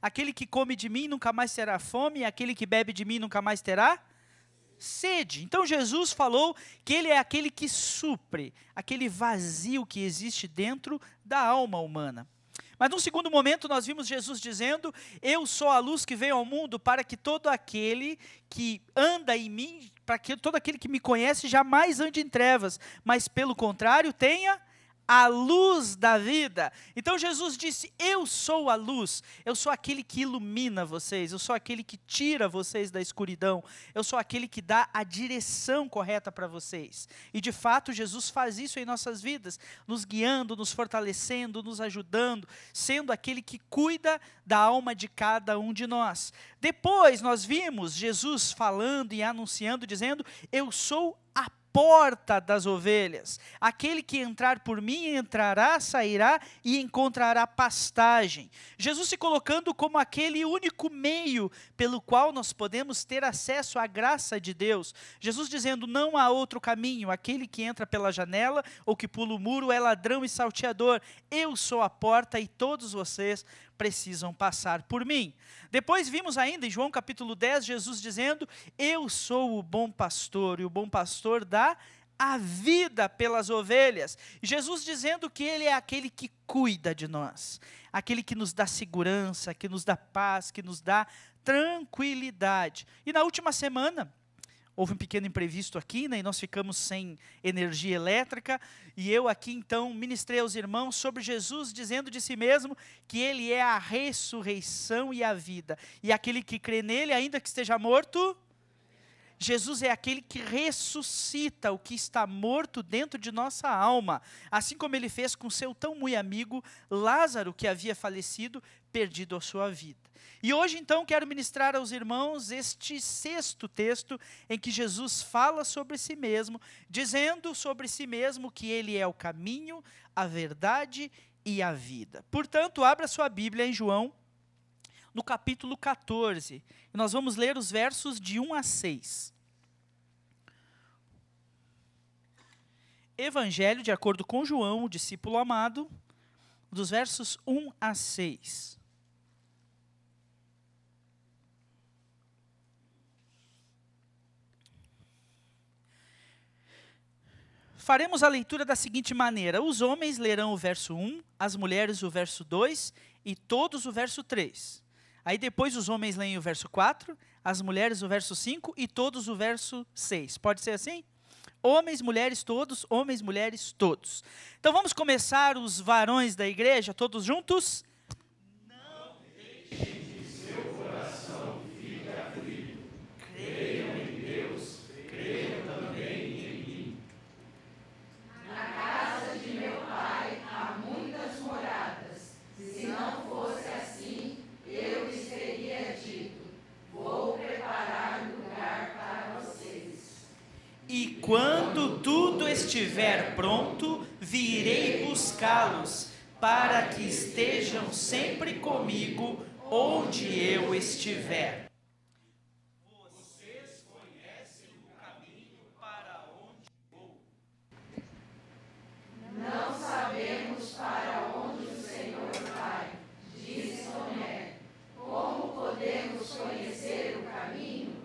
aquele que come de mim nunca mais terá fome, e aquele que bebe de mim nunca mais terá sede. Então Jesus falou que ele é aquele que supre aquele vazio que existe dentro da alma humana. Mas num segundo momento nós vimos Jesus dizendo: eu sou a luz que veio ao mundo para que todo aquele que anda em mim, para que todo aquele que me conhece jamais ande em trevas, mas pelo contrário tenha a luz da vida. Então Jesus disse: eu sou a luz, eu sou aquele que ilumina vocês, eu sou aquele que tira vocês da escuridão, eu sou aquele que dá a direção correta para vocês. E de fato Jesus faz isso em nossas vidas, nos guiando, nos fortalecendo, nos ajudando, sendo aquele que cuida da alma de cada um de nós. Depois nós vimos Jesus falando e anunciando, dizendo: eu sou a porta das ovelhas, aquele que entrar por mim entrará, sairá e encontrará pastagem. Jesus se colocando como aquele único meio pelo qual nós podemos ter acesso à graça de Deus. Jesus dizendo: não há outro caminho, aquele que entra pela janela ou que pula o muro é ladrão e salteador. Eu sou a porta e todos vocês precisam passar por mim. Depois vimos ainda em João capítulo 10, Jesus dizendo: eu sou o bom pastor, e o bom pastor dá a vida pelas ovelhas. Jesus dizendo que ele é aquele que cuida de nós, aquele que nos dá segurança, que nos dá paz, que nos dá tranquilidade. E na última semana houve um pequeno imprevisto aqui, né, e nós ficamos sem energia elétrica, e eu aqui então ministrei aos irmãos sobre Jesus dizendo de si mesmo que ele é a ressurreição e a vida, e aquele que crê nele, ainda que esteja morto, Jesus é aquele que ressuscita o que está morto dentro de nossa alma, assim como ele fez com seu tão muito amigo Lázaro, que havia falecido, perdido a sua vida. E hoje então quero ministrar aos irmãos este sexto texto em que Jesus fala sobre si mesmo, dizendo sobre si mesmo que ele é o caminho, a verdade e a vida. Portanto, abra sua Bíblia em João, no capítulo 14, e nós vamos ler os versos de 1 a 6. Evangelho de acordo com João, o discípulo amado, dos versos 1 a 6. Faremos a leitura da seguinte maneira: os homens lerão o verso 1, as mulheres o verso 2 e todos o verso 3. Aí depois os homens leem o verso 4, as mulheres o verso 5 e todos o verso 6. Pode ser assim? Homens, mulheres, todos, homens, mulheres, todos. Então vamos começar, os varões da igreja, todos juntos? Não deixe que seu coração fique aflito. Creiam em Deus, creiam também em mim. Na casa de meu pai há muitas moradas. Se não fosse assim, eu lhes teria dito: vou preparar lugar para vocês. E quando tudo estiver pronto, virei buscá-los, para que estejam sempre comigo onde eu estiver. Vocês conhecem o caminho para onde vou. Não sabemos para onde o Senhor vai, disse Tomé. Como podemos conhecer o caminho?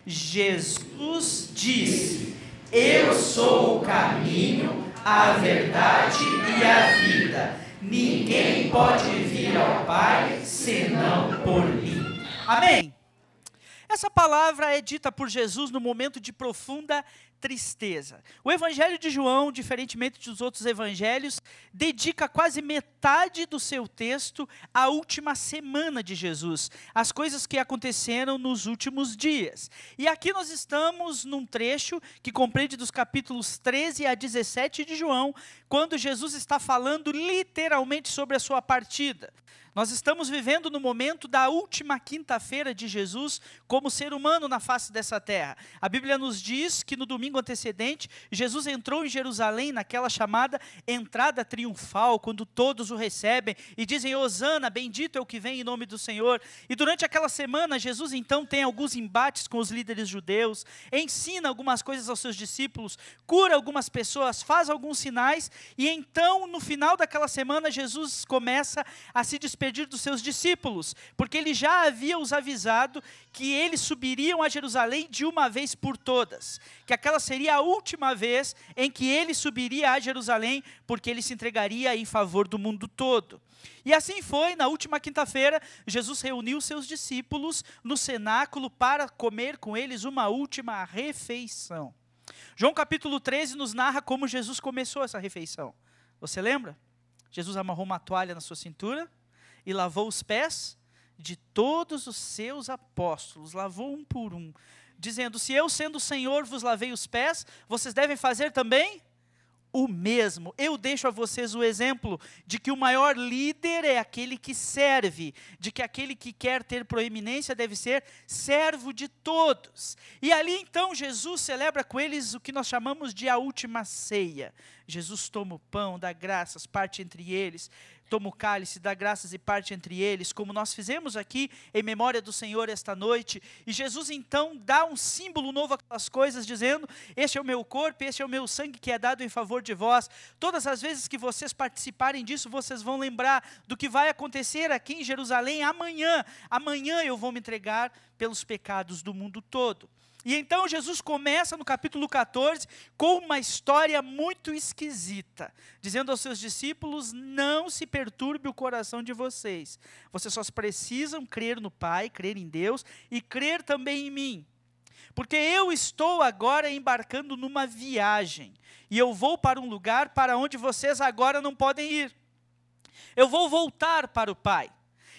Jesus disse: eu sou o caminho, a verdade e a vida. Ninguém pode vir ao Pai senão por mim. Amém. Essa palavra é dita por Jesus no momento de profunda tristeza. O Evangelho de João, diferentemente dos outros evangelhos, dedica quase metade do seu texto à última semana de Jesus, as coisas que aconteceram nos últimos dias. E aqui nós estamos num trecho que compreende dos capítulos 13 a 17 de João, quando Jesus está falando literalmente sobre a sua partida. Nós estamos vivendo no momento da última quinta-feira de Jesus como ser humano na face dessa terra. A Bíblia nos diz que no domingo antecedente, Jesus entrou em Jerusalém naquela chamada entrada triunfal, quando todos o recebem e dizem: Hosana, bendito é o que vem em nome do Senhor. E durante aquela semana, Jesus então tem alguns embates com os líderes judeus, ensina algumas coisas aos seus discípulos, cura algumas pessoas, faz alguns sinais, e então no final daquela semana, Jesus começa a se despedir despedir dos seus discípulos, porque ele já havia os avisado que eles subiriam a Jerusalém de uma vez por todas, que aquela seria a última vez em que ele subiria a Jerusalém, porque ele se entregaria em favor do mundo todo. E assim foi, na última quinta-feira, Jesus reuniu seus discípulos no cenáculo para comer com eles uma última refeição. João capítulo 13 nos narra como Jesus começou essa refeição. Você lembra? Jesus amarrou uma toalha na sua cintura e lavou os pés de todos os seus apóstolos, lavou um por um, dizendo: se eu, sendo o Senhor, vos lavei os pés, vocês devem fazer também o mesmo. Eu deixo a vocês o exemplo de que o maior líder é aquele que serve, de que aquele que quer ter proeminência deve ser servo de todos. E ali então Jesus celebra com eles o que nós chamamos de a última ceia. Jesus toma o pão, dá graças, parte entre eles, toma o cálice, dá graças e parte entre eles, como nós fizemos aqui em memória do Senhor esta noite. E Jesus então dá um símbolo novo àquelas coisas, dizendo: este é o meu corpo, este é o meu sangue que é dado em favor de vós. Todas as vezes que vocês participarem disso, vocês vão lembrar do que vai acontecer aqui em Jerusalém amanhã. Amanhã eu vou me entregar pelos pecados do mundo todo. E então Jesus começa no capítulo 14 com uma história muito esquisita, dizendo aos seus discípulos: não se perturbe o coração de vocês. Vocês só precisam crer no Pai, crer em Deus e crer também em mim. Porque eu estou agora embarcando numa viagem e eu vou para um lugar para onde vocês agora não podem ir. Eu vou voltar para o Pai.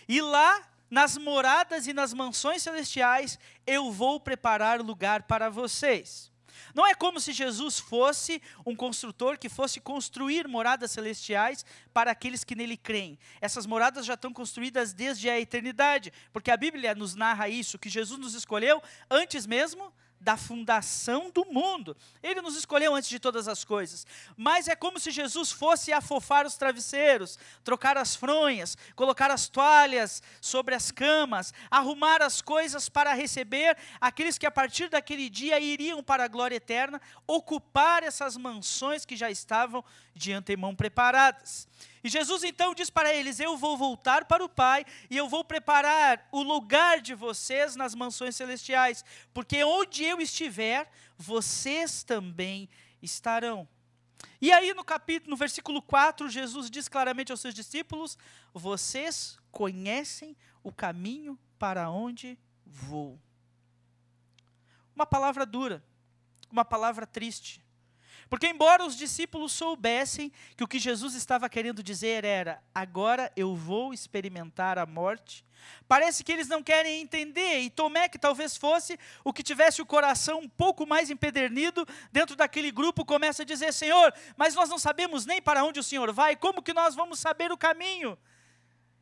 E lá, nas moradas e nas mansões celestiais, eu vou preparar lugar para vocês. Não é como se Jesus fosse um construtor que fosse construir moradas celestiais para aqueles que nele creem. Essas moradas já estão construídas desde a eternidade, porque a Bíblia nos narra isso, que Jesus nos escolheu antes mesmo da fundação do mundo. Ele nos escolheu antes de todas as coisas. Mas é como se Jesus fosse afofar os travesseiros, trocar as fronhas, colocar as toalhas sobre as camas, arrumar as coisas para receber aqueles que a partir daquele dia iriam para a glória eterna, ocupar essas mansões que já estavam de antemão preparadas. E Jesus então diz para eles: eu vou voltar para o Pai e eu vou preparar o lugar de vocês nas mansões celestiais, porque onde eu estiver, vocês também estarão. E aí no versículo 4, Jesus diz claramente aos seus discípulos: vocês conhecem o caminho para onde vou. Uma palavra dura, uma palavra triste. Porque embora os discípulos soubessem que o que Jesus estava querendo dizer era: agora eu vou experimentar a morte, parece que eles não querem entender. E Tomé, que talvez fosse o que tivesse o coração um pouco mais empedernido dentro daquele grupo, começa a dizer: Senhor, mas nós não sabemos nem para onde o Senhor vai, como que nós vamos saber o caminho?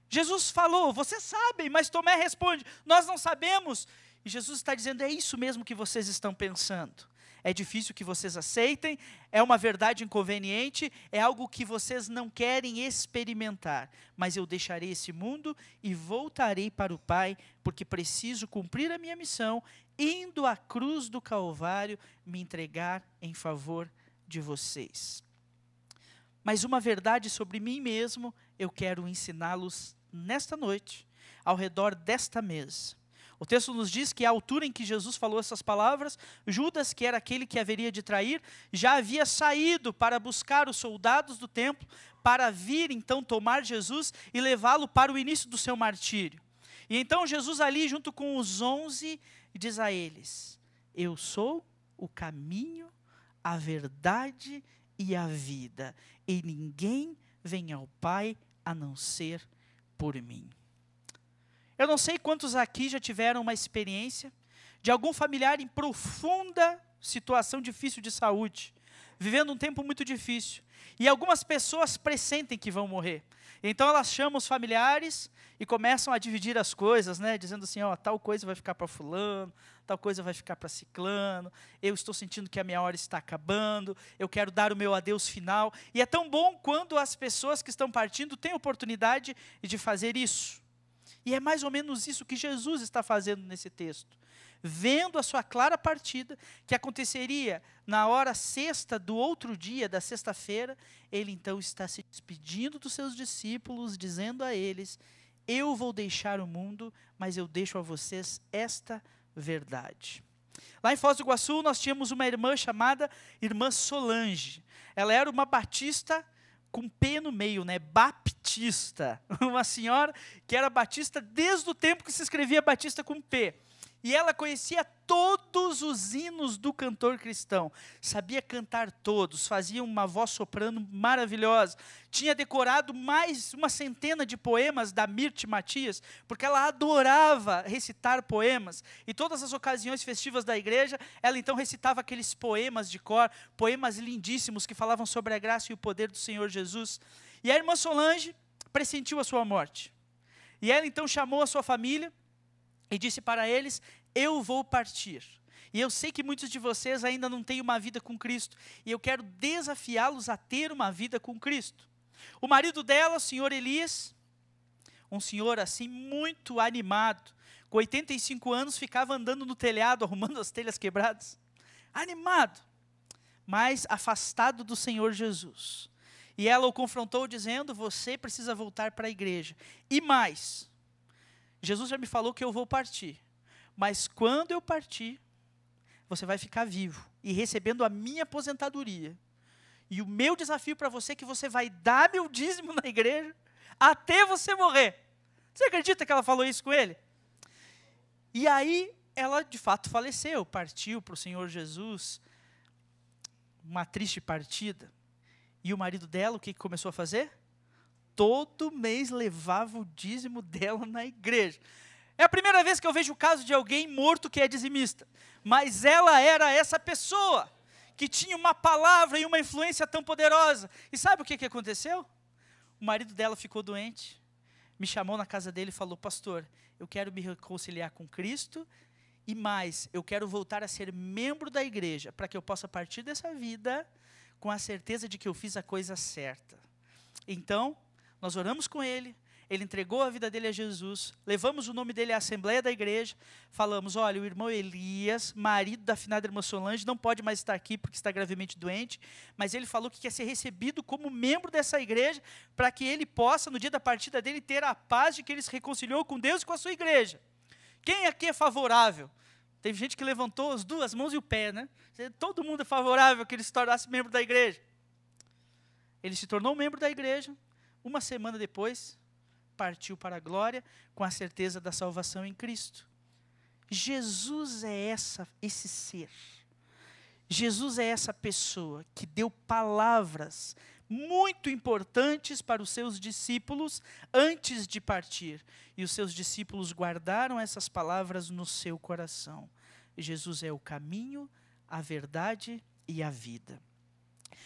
Jesus falou: vocês sabem, mas Tomé responde: nós não sabemos. E Jesus está dizendo: é isso mesmo que vocês estão pensando. É difícil que vocês aceitem, é uma verdade inconveniente, é algo que vocês não querem experimentar. Mas eu deixarei esse mundo e voltarei para o Pai, porque preciso cumprir a minha missão, indo à cruz do Calvário, me entregar em favor de vocês. Mas uma verdade sobre mim mesmo, eu quero ensiná-los nesta noite, ao redor desta mesa. O texto nos diz que à altura em que Jesus falou essas palavras, Judas, que era aquele que haveria de trair, já havia saído para buscar os soldados do templo, para vir então tomar Jesus e levá-lo para o início do seu martírio. E então Jesus ali, junto com os 11, diz a eles: eu sou o caminho, a verdade e a vida, e ninguém vem ao Pai a não ser por mim. Eu não sei quantos aqui já tiveram uma experiência de algum familiar em profunda situação difícil de saúde, vivendo um tempo muito difícil. E algumas pessoas pressentem que vão morrer. Então elas chamam os familiares e começam a dividir as coisas, né? Dizendo assim: ó, tal coisa vai ficar para fulano, tal coisa vai ficar para ciclano, eu estou sentindo que a minha hora está acabando, eu quero dar o meu adeus final. E é tão bom quando as pessoas que estão partindo têm oportunidade de fazer isso. E é mais ou menos isso que Jesus está fazendo nesse texto. Vendo a sua clara partida, que aconteceria na hora sexta do outro dia, da sexta-feira, ele então está se despedindo dos seus discípulos, dizendo a eles: Eu vou deixar o mundo, mas eu deixo a vocês esta verdade. Lá em Foz do Iguaçu, nós tínhamos uma irmã chamada Irmã Solange. Ela era uma batista com P no meio, né? Baptista. Uma senhora que era batista desde o tempo que se escrevia batista com P. E ela conhecia todos os hinos do cantor cristão. Sabia cantar todos, fazia uma voz soprano maravilhosa. Tinha decorado mais uma centena de poemas da Mirte Matias, porque ela adorava recitar poemas. E todas as ocasiões festivas da igreja, ela então recitava aqueles poemas de cor, poemas lindíssimos que falavam sobre a graça e o poder do Senhor Jesus. E a irmã Solange pressentiu a sua morte. E ela então chamou a sua família e disse para eles: eu vou partir. E eu sei que muitos de vocês ainda não têm uma vida com Cristo. E eu quero desafiá-los a ter uma vida com Cristo. O marido dela, o senhor Elias, um senhor assim muito animado, com 85 anos, ficava andando no telhado, arrumando as telhas quebradas. Animado, mas afastado do Senhor Jesus. E ela o confrontou dizendo: você precisa voltar para a igreja. E mais, Jesus já me falou que eu vou partir, mas quando eu partir, você vai ficar vivo e recebendo a minha aposentadoria. E o meu desafio para você é que você vai dar meu dízimo na igreja até você morrer. Você acredita que ela falou isso com ele? E aí, ela de fato faleceu, partiu para o Senhor Jesus, uma triste partida. E o marido dela, o que começou a fazer? Todo mês levava o dízimo dela na igreja. É a primeira vez que eu vejo o caso de alguém morto que é dizimista. Mas ela era essa pessoa que tinha uma palavra e uma influência tão poderosa. E sabe o que aconteceu? O marido dela ficou doente, me chamou na casa dele e falou: pastor, eu quero me reconciliar com Cristo e mais, eu quero voltar a ser membro da igreja, para que eu possa partir dessa vida com a certeza de que eu fiz a coisa certa. Então, nós oramos com ele, ele entregou a vida dele a Jesus, levamos o nome dele à assembleia da igreja, falamos: olha, o irmão Elias, marido da afinada irmã Solange, não pode mais estar aqui porque está gravemente doente, mas ele falou que quer ser recebido como membro dessa igreja, para que ele possa, no dia da partida dele, ter a paz de que ele se reconciliou com Deus e com a sua igreja. Quem aqui é favorável? Teve gente que levantou as duas mãos e o pé, né? Todo mundo é favorável que ele se tornasse membro da igreja. Ele se tornou membro da igreja. Uma semana depois, partiu para a glória com a certeza da salvação em Cristo. Jesus é esse ser. Jesus é essa pessoa que deu palavras muito importantes para os seus discípulos antes de partir. E os seus discípulos guardaram essas palavras no seu coração. Jesus é o caminho, a verdade e a vida.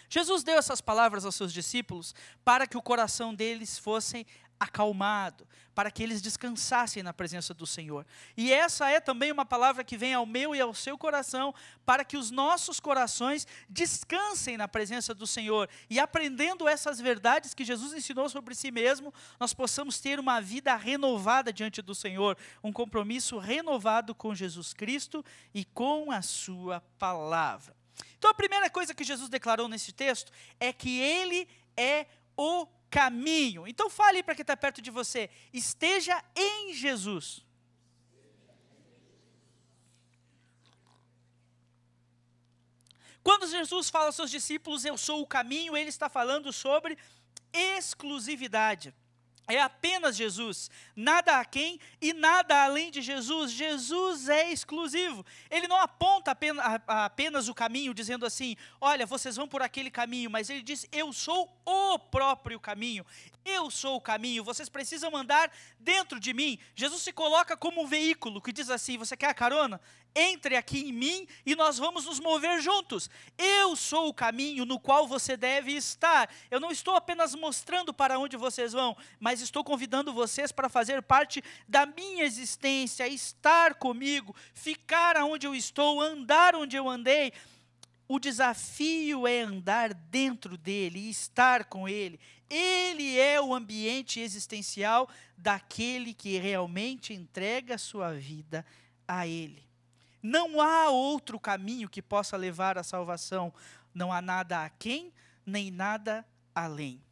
Jesus deu essas palavras aos seus discípulos para que o coração deles fosse acalmado, para que eles descansassem na presença do Senhor. E essa é também uma palavra que vem ao meu e ao seu coração, para que os nossos corações descansem na presença do Senhor. E aprendendo essas verdades que Jesus ensinou sobre si mesmo, nós possamos ter uma vida renovada diante do Senhor, um compromisso renovado com Jesus Cristo e com a sua palavra. Então a primeira coisa que Jesus declarou nesse texto é que Ele é o caminho. Então fale para quem está perto de você: esteja em Jesus. Quando Jesus fala aos seus discípulos: eu sou o caminho, ele está falando sobre exclusividade. É apenas Jesus, nada a quem e nada além de Jesus. Jesus é exclusivo. Ele não aponta apenas o caminho, dizendo assim: olha, vocês vão por aquele caminho, mas ele diz: eu sou o próprio caminho. Eu sou o caminho, vocês precisam andar dentro de mim. Jesus se coloca como um veículo que diz assim: você quer a carona? Entre aqui em mim e nós vamos nos mover juntos. Eu sou o caminho no qual você deve estar. Eu não estou apenas mostrando para onde vocês vão, mas estou convidando vocês para fazer parte da minha existência, estar comigo, ficar onde eu estou, andar onde eu andei. O desafio é andar dentro dele e estar com ele. Ele é o ambiente existencial daquele que realmente entrega a sua vida a ele. Não há outro caminho que possa levar à salvação. Não há nada aquém, nem nada além.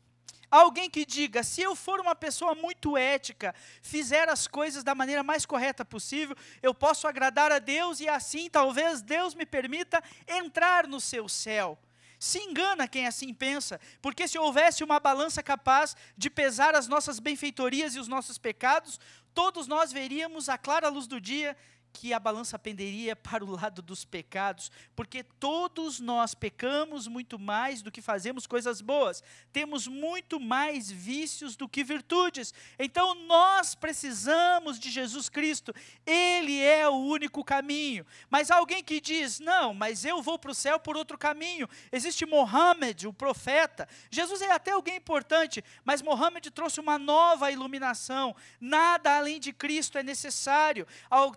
Alguém que diga, se eu for uma pessoa muito ética, fizer as coisas da maneira mais correta possível, eu posso agradar a Deus e assim talvez Deus me permita entrar no seu céu. Se engana quem assim pensa, porque se houvesse uma balança capaz de pesar as nossas benfeitorias e os nossos pecados, todos nós veríamos à clara luz do dia que a balança penderia para o lado dos pecados, porque todos nós pecamos muito mais do que fazemos coisas boas, temos muito mais vícios do que virtudes, então nós precisamos de Jesus Cristo, Ele é o único caminho. Mas alguém que diz, não, mas eu vou para o céu por outro caminho, existe Mohammed, o profeta, Jesus é até alguém importante, mas Mohammed trouxe uma nova iluminação, nada além de Cristo é necessário.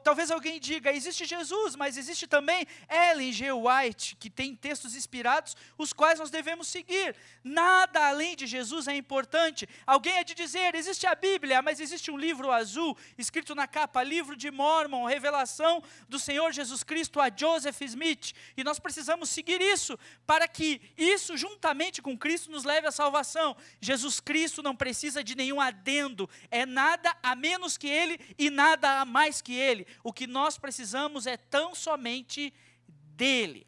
Talvez alguém diga, existe Jesus, mas existe também Ellen G. White, que tem textos inspirados, os quais nós devemos seguir. Nada além de Jesus é importante. Alguém há de dizer, existe a Bíblia, mas existe um livro azul, escrito na capa, Livro de Mórmon, Revelação do Senhor Jesus Cristo a Joseph Smith, e nós precisamos seguir isso, para que isso, juntamente com Cristo, nos leve à salvação. Jesus Cristo não precisa de nenhum adendo, é nada a menos que Ele e nada a mais que Ele. O que nós precisamos é tão somente dele.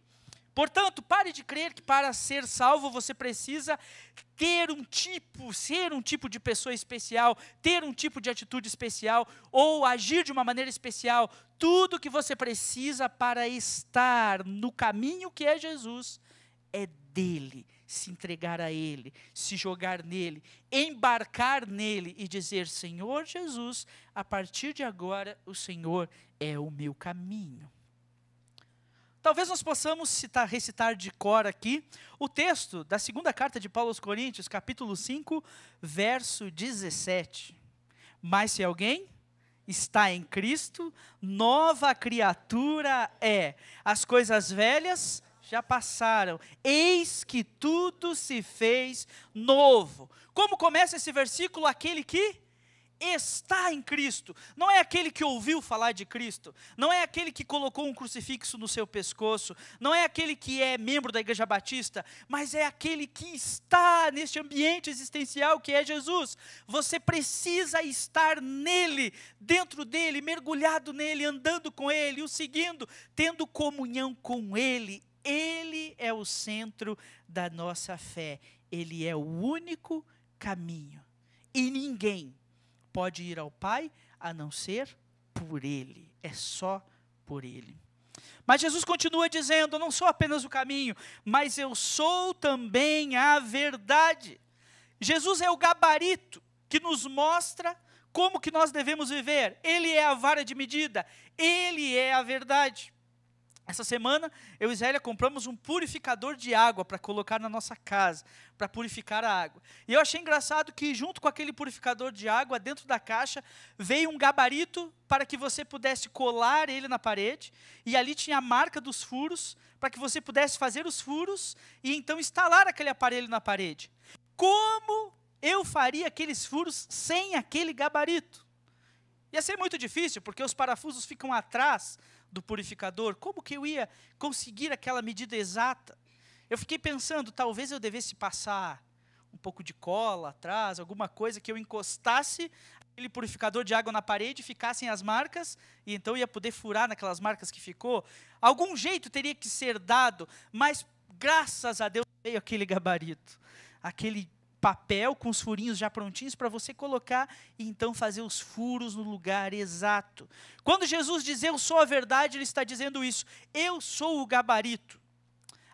Portanto, pare de crer que para ser salvo você precisa ser um tipo de pessoa especial, ter um tipo de atitude especial, ou agir de uma maneira especial. Tudo que você precisa para estar no caminho que é Jesus, é dele, se entregar a Ele, se jogar nele, embarcar nele e dizer, Senhor Jesus, a partir de agora o Senhor é o meu caminho. Talvez nós possamos recitar de cor aqui o texto da segunda carta de Paulo aos Coríntios, capítulo 5, verso 17. Mas se alguém está em Cristo, nova criatura é. As coisas velhas já passaram, eis que tudo se fez novo. Como começa esse versículo? Aquele que está em Cristo, não é aquele que ouviu falar de Cristo, não é aquele que colocou um crucifixo no seu pescoço, não é aquele que é membro da Igreja Batista, mas é aquele que está neste ambiente existencial que é Jesus. Você precisa estar nele, dentro dele, mergulhado nele, andando com ele, o seguindo, tendo comunhão com ele. Ele é o centro da nossa fé, ele é o único caminho, e ninguém pode ir ao Pai a não ser por Ele, é só por Ele. Mas Jesus continua dizendo, eu não sou apenas o caminho, mas eu sou também a verdade. Jesus é o gabarito que nos mostra como que nós devemos viver. Ele é a vara de medida, Ele é a verdade. Essa semana, eu e Zélia compramos um purificador de água para colocar na nossa casa, para purificar a água. E eu achei engraçado que junto com aquele purificador de água, dentro da caixa, veio um gabarito para que você pudesse colar ele na parede, e ali tinha a marca dos furos, para que você pudesse fazer os furos, e então instalar aquele aparelho na parede. Como eu faria aqueles furos sem aquele gabarito? Ia ser muito difícil, porque os parafusos ficam atrás do purificador. Como que eu ia conseguir aquela medida exata? Eu fiquei pensando, talvez eu devesse passar um pouco de cola atrás, alguma coisa que eu encostasse aquele purificador de água na parede, ficassem as marcas, e então ia poder furar naquelas marcas que ficou. Algum jeito teria que ser dado, mas graças a Deus veio aquele gabarito, aquele papel com os furinhos já prontinhos para você colocar e então fazer os furos no lugar exato. Quando Jesus diz eu sou a verdade, Ele está dizendo isso. Eu sou o gabarito.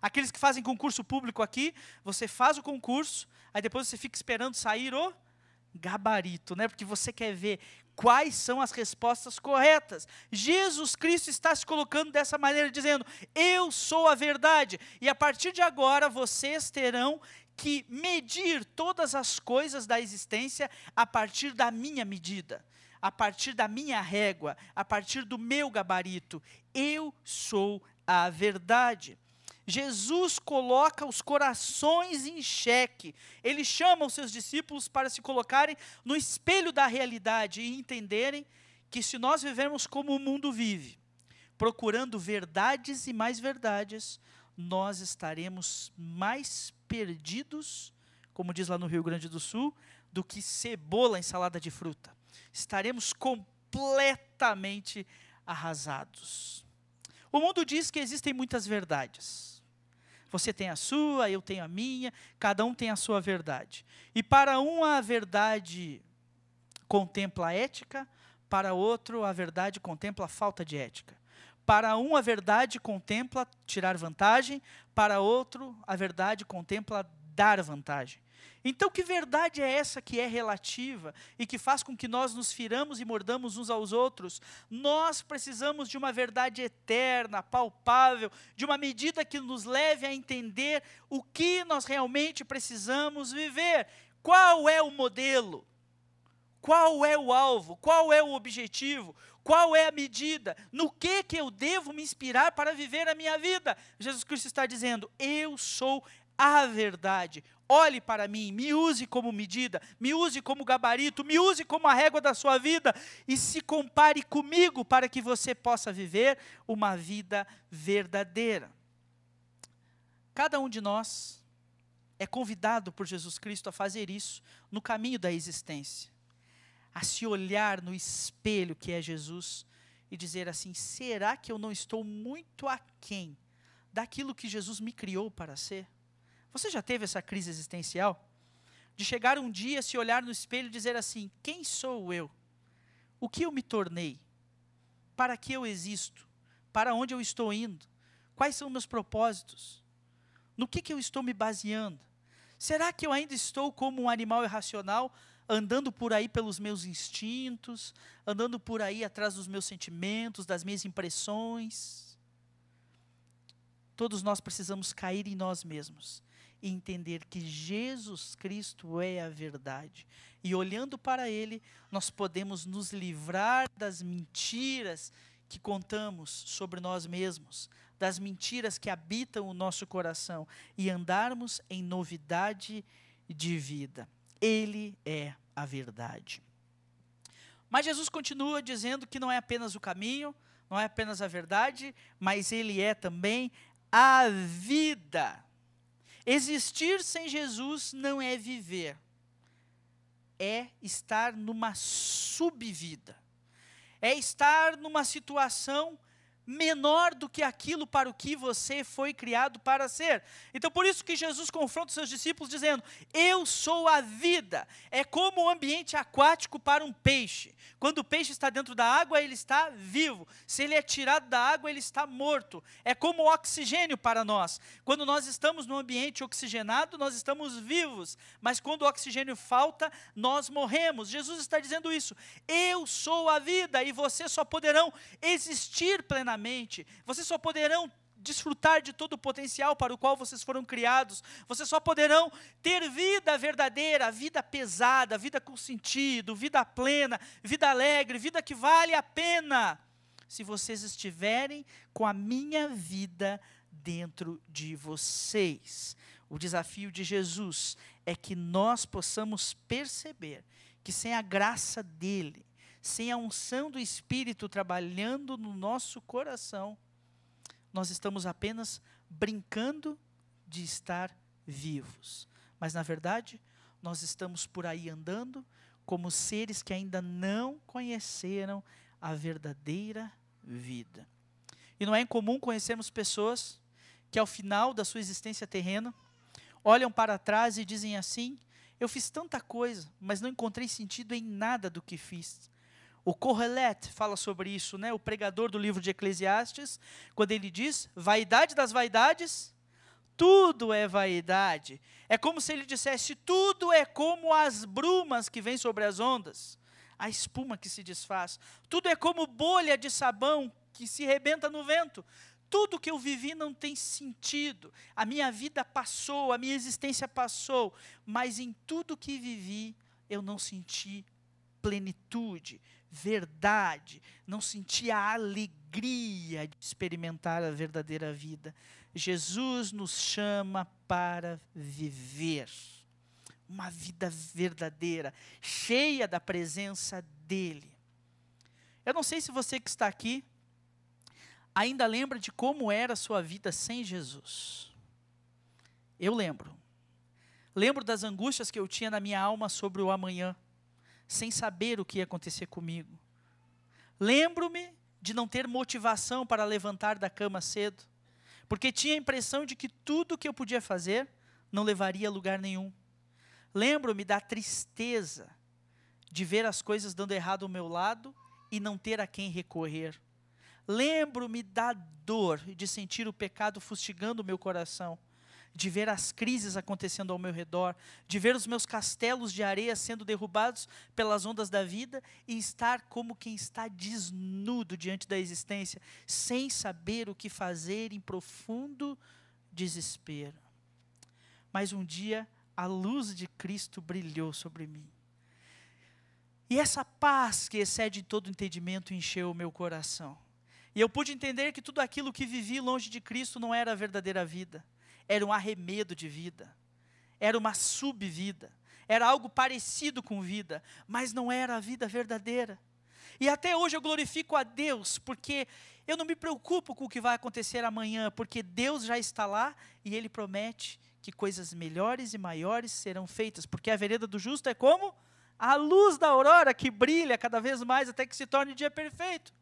Aqueles que fazem concurso público aqui, você faz o concurso, aí depois você fica esperando sair o gabarito, né? Porque você quer ver quais são as respostas corretas. Jesus Cristo está se colocando dessa maneira, dizendo, eu sou a verdade. E a partir de agora, vocês terão que medir todas as coisas da existência a partir da minha medida, a partir da minha régua, a partir do meu gabarito. Eu sou a verdade. Jesus coloca os corações em xeque. Ele chama os seus discípulos para se colocarem no espelho da realidade e entenderem que se nós vivermos como o mundo vive, procurando verdades e mais verdades, nós estaremos mais perdidos como diz lá no Rio Grande do Sul, do que cebola em salada de fruta. Estaremos completamente arrasados. O mundo diz que existem muitas verdades. Você tem a sua, eu tenho a minha, cada um tem a sua verdade. E para um a verdade contempla a ética, para outro a verdade contempla a falta de ética. Para um a verdade contempla tirar vantagem, para outro a verdade contempla dar vantagem. Então, que verdade é essa que é relativa e que faz com que nós nos firamos e mordamos uns aos outros? Nós precisamos de uma verdade eterna, palpável, de uma medida que nos leve a entender o que nós realmente precisamos viver. Qual é o modelo? Qual é o alvo? Qual é o objetivo? Qual é a medida? No que eu devo me inspirar para viver a minha vida? Jesus Cristo está dizendo, eu sou a verdade. Olhe para mim, me use como medida, me use como gabarito, me use como a régua da sua vida e se compare comigo para que você possa viver uma vida verdadeira. Cada um de nós é convidado por Jesus Cristo a fazer isso no caminho da existência, a se olhar no espelho que é Jesus e dizer assim, será que eu não estou muito aquém daquilo que Jesus me criou para ser? Você já teve essa crise existencial? De chegar um dia, se olhar no espelho e dizer assim, quem sou eu? O que eu me tornei? Para que eu existo? Para onde eu estou indo? Quais são meus propósitos? No que eu estou me baseando? Será que eu ainda estou como um animal irracional, andando por aí pelos meus instintos, andando por aí atrás dos meus sentimentos, das minhas impressões? Todos nós precisamos cair em nós mesmos e entender que Jesus Cristo é a verdade. E olhando para Ele, nós podemos nos livrar das mentiras que contamos sobre nós mesmos, das mentiras que habitam o nosso coração e andarmos em novidade de vida. Ele é a verdade. Mas Jesus continua dizendo que não é apenas o caminho, não é apenas a verdade, mas Ele é também a vida. Existir sem Jesus não é viver, é estar numa subvida, é estar numa situação menor do que aquilo para o que você foi criado para ser. Então, por isso que Jesus confronta os seus discípulos dizendo, eu sou a vida. É como o ambiente aquático para um peixe. Quando o peixe está dentro da água, ele está vivo. Se ele é tirado da água, ele está morto. É como o oxigênio para nós. Quando nós estamos num ambiente oxigenado, nós estamos vivos. Mas quando o oxigênio falta, nós morremos. Jesus está dizendo isso. Eu sou a vida e vocês só poderão existir plenamente. Vocês só poderão desfrutar de todo o potencial para o qual vocês foram criados. Vocês só poderão ter vida verdadeira, vida pesada, vida com sentido, vida plena, vida alegre, vida que vale a pena, se vocês estiverem com a minha vida dentro de vocês. O desafio de Jesus é que nós possamos perceber que sem a graça dele, sem a unção do Espírito trabalhando no nosso coração, nós estamos apenas brincando de estar vivos. Mas, na verdade, nós estamos por aí andando como seres que ainda não conheceram a verdadeira vida. E não é incomum conhecermos pessoas que, ao final da sua existência terrena, olham para trás e dizem assim, eu fiz tanta coisa, mas não encontrei sentido em nada do que fiz. O Kohelet fala sobre isso, né? O pregador do livro de Eclesiastes, quando ele diz, vaidade das vaidades, tudo é vaidade. É como se ele dissesse, tudo é como as brumas que vêm sobre as ondas, a espuma que se desfaz. Tudo é como bolha de sabão que se rebenta no vento. Tudo que eu vivi não tem sentido. A minha vida passou, a minha existência passou, mas em tudo que vivi, eu não senti plenitude, verdade, não senti a alegria de experimentar a verdadeira vida. Jesus nos chama para viver uma vida verdadeira, cheia da presença dele. Eu não sei se você que está aqui ainda lembra de como era a sua vida sem Jesus. Eu lembro. Lembro das angústias que eu tinha na minha alma sobre o amanhã, sem saber o que ia acontecer comigo. Lembro-me de não ter motivação para levantar da cama cedo, porque tinha a impressão de que tudo o que eu podia fazer não levaria a lugar nenhum. Lembro-me da tristeza de ver as coisas dando errado ao meu lado e não ter a quem recorrer. Lembro-me da dor de sentir o pecado fustigando o meu coração, de ver as crises acontecendo ao meu redor, de ver os meus castelos de areia sendo derrubados pelas ondas da vida e estar como quem está desnudo diante da existência, sem saber o que fazer, em profundo desespero. Mas um dia a luz de Cristo brilhou sobre mim. E essa paz que excede todo entendimento encheu o meu coração. E eu pude entender que tudo aquilo que vivi longe de Cristo não era a verdadeira vida. Era um arremedo de vida. Era uma subvida. Era algo parecido com vida, mas não era a vida verdadeira. E até hoje eu glorifico a Deus, porque eu não me preocupo com o que vai acontecer amanhã, porque Deus já está lá e Ele promete que coisas melhores e maiores serão feitas, porque a vereda do justo é como a luz da aurora que brilha cada vez mais até que se torne o dia perfeito.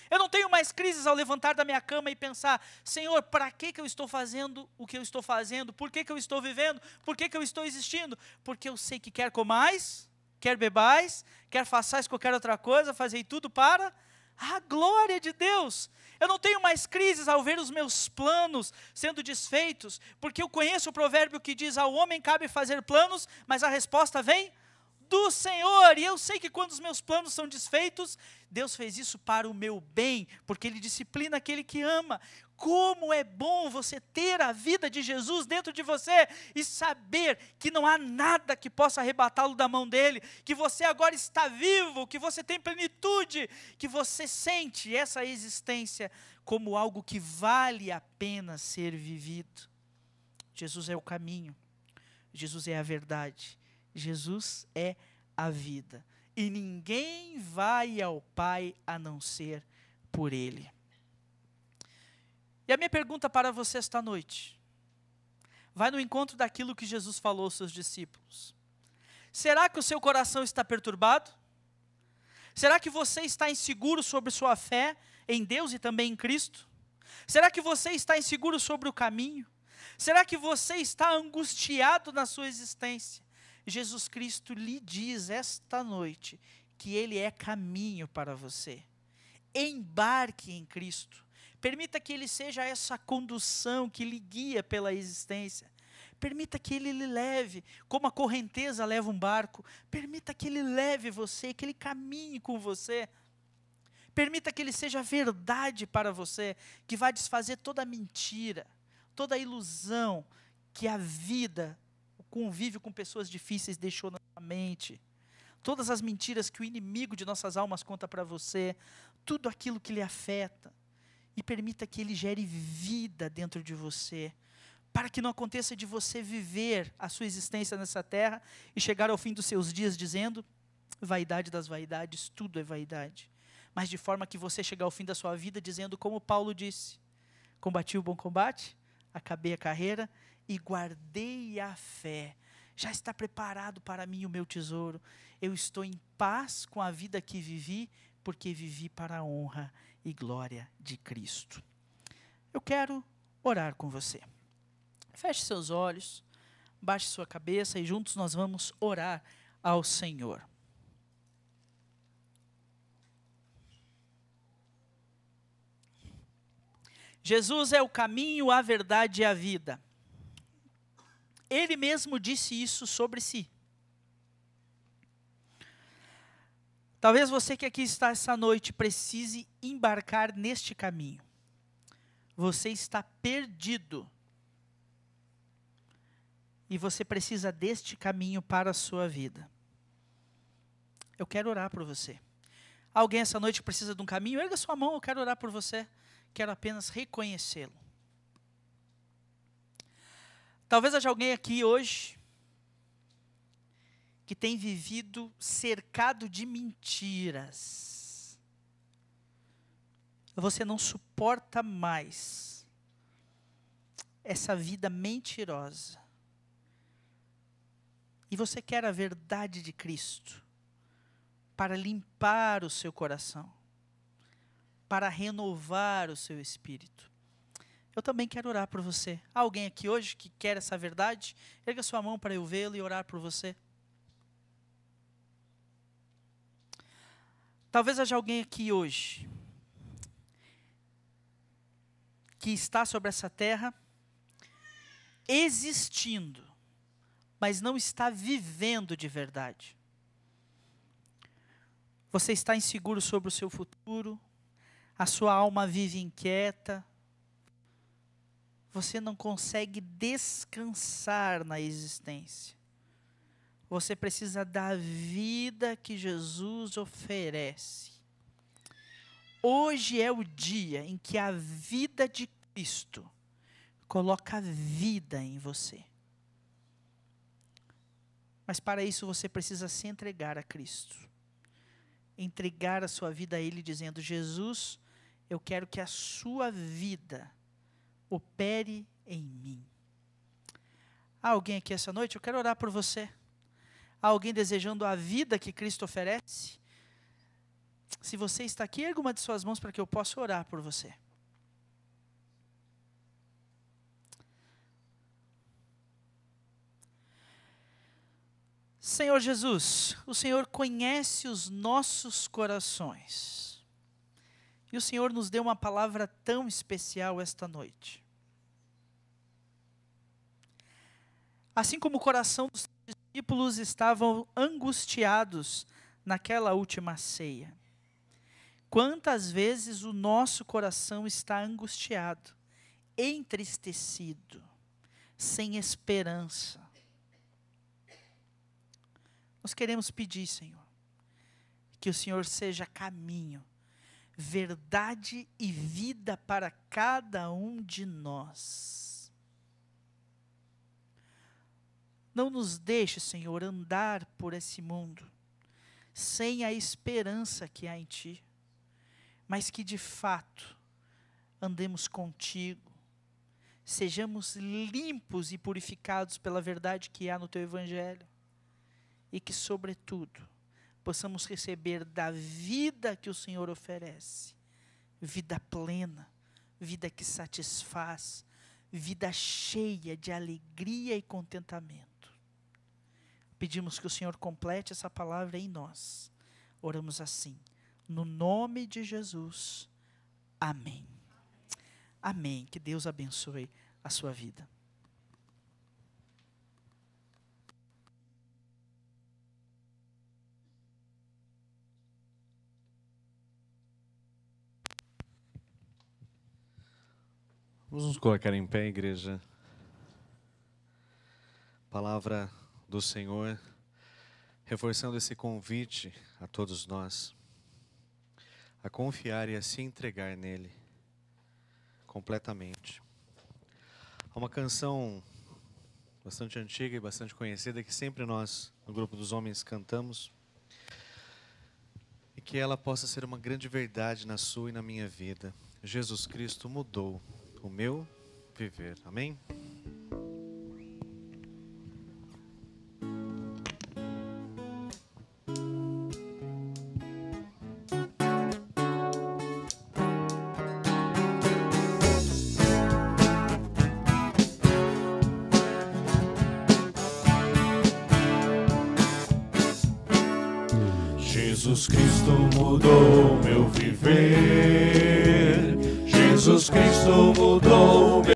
Eu não tenho mais crises ao levantar da minha cama e pensar, Senhor, para que eu estou fazendo o que eu estou fazendo? Por que eu estou vivendo? Por que eu estou existindo? Porque eu sei que quer comais, quer bebais, quer façais qualquer outra coisa, fazei tudo para a glória de Deus. Eu não tenho mais crises ao ver os meus planos sendo desfeitos, porque eu conheço o provérbio que diz, ao homem cabe fazer planos, mas a resposta vem do Senhor, e eu sei que quando os meus planos são desfeitos, Deus fez isso para o meu bem, porque Ele disciplina aquele que ama. Como é bom você ter a vida de Jesus dentro de você, e saber que não há nada que possa arrebatá-lo da mão dEle, que você agora está vivo, que você tem plenitude, que você sente essa existência como algo que vale a pena ser vivido. Jesus é o caminho, Jesus é a verdade, Jesus é a vida. E ninguém vai ao Pai a não ser por Ele. E a minha pergunta para você esta noite vai no encontro daquilo que Jesus falou aos seus discípulos. Será que o seu coração está perturbado? Será que você está inseguro sobre sua fé em Deus e também em Cristo? Será que você está inseguro sobre o caminho? Será que você está angustiado na sua existência? Jesus Cristo lhe diz esta noite que Ele é caminho para você. Embarque em Cristo. Permita que Ele seja essa condução que lhe guia pela existência. Permita que Ele lhe leve, como a correnteza leva um barco. Permita que Ele leve você, que Ele caminhe com você. Permita que Ele seja verdade para você, que vai desfazer toda a mentira, toda a ilusão que a vida, o convívio com pessoas difíceis deixou na sua mente. Todas as mentiras que o inimigo de nossas almas conta para você, tudo aquilo que lhe afeta. E permita que Ele gere vida dentro de você, para que não aconteça de você viver a sua existência nessa terra e chegar ao fim dos seus dias dizendo, vaidade das vaidades, tudo é vaidade. Mas de forma que você chegue ao fim da sua vida dizendo como Paulo disse, combati o bom combate, acabei a carreira e guardei a fé. Já está preparado para mim o meu tesouro. Eu estou em paz com a vida que vivi, porque vivi para a honra e glória de Cristo. Eu quero orar com você. Feche seus olhos, baixe sua cabeça e juntos nós vamos orar ao Senhor. Jesus é o caminho, a verdade e a vida. Ele mesmo disse isso sobre si. Talvez você que aqui está essa noite precise embarcar neste caminho. Você está perdido. E você precisa deste caminho para a sua vida. Eu quero orar por você. Alguém essa noite precisa de um caminho? Erga sua mão, eu quero orar por você. Quero apenas reconhecê-lo. Talvez haja alguém aqui hoje que tem vivido cercado de mentiras. Você não suporta mais essa vida mentirosa. e você quer a verdade de Cristo para limpar o seu coração, para renovar o seu espírito, eu também quero orar por você. Há alguém aqui hoje que quer essa verdade? Erga sua mão para eu vê-lo e orar por você. Talvez haja alguém aqui hoje que está sobre essa terra existindo, mas não está vivendo de verdade. Você está inseguro sobre o seu futuro, a sua alma vive inquieta, você não consegue descansar na existência. Você precisa da vida que Jesus oferece. Hoje é o dia em que a vida de Cristo coloca vida em você. Mas para isso você precisa se entregar a Cristo. Entregar a sua vida a Ele, dizendo: Jesus, eu quero que a sua vida opere em mim. Há alguém aqui essa noite? Eu quero orar por você. Há alguém desejando a vida que Cristo oferece? Se você está aqui, erga uma de suas mãos para que eu possa orar por você. Senhor Jesus, o Senhor conhece os nossos corações. E o Senhor nos deu uma palavra tão especial esta noite. Assim como o coração dos discípulos estavam angustiados naquela última ceia, quantas vezes o nosso coração está angustiado, entristecido, sem esperança. Nós queremos pedir, Senhor, que o Senhor seja caminho, verdade e vida para cada um de nós. Não nos deixe, Senhor, andar por esse mundo sem a esperança que há em Ti, mas que de fato andemos contigo, sejamos limpos e purificados pela verdade que há no Teu Evangelho, e que, sobretudo, possamos receber da vida que o Senhor oferece, vida plena, vida que satisfaz, vida cheia de alegria e contentamento. Pedimos que o Senhor complete essa palavra em nós. Oramos assim, no nome de Jesus. Amém. Amém. Que Deus abençoe a sua vida. Vamos nos colocar em pé, igreja. Palavra do Senhor, reforçando esse convite a todos nós, a confiar e a se entregar nele, completamente. Há uma canção bastante antiga e bastante conhecida, que sempre nós, no grupo dos homens, cantamos, e que ela possa ser uma grande verdade na sua e na minha vida. Jesus Cristo mudou o meu viver. Amém? Jesus Cristo mudou meu viver. Jesus Cristo mudou meu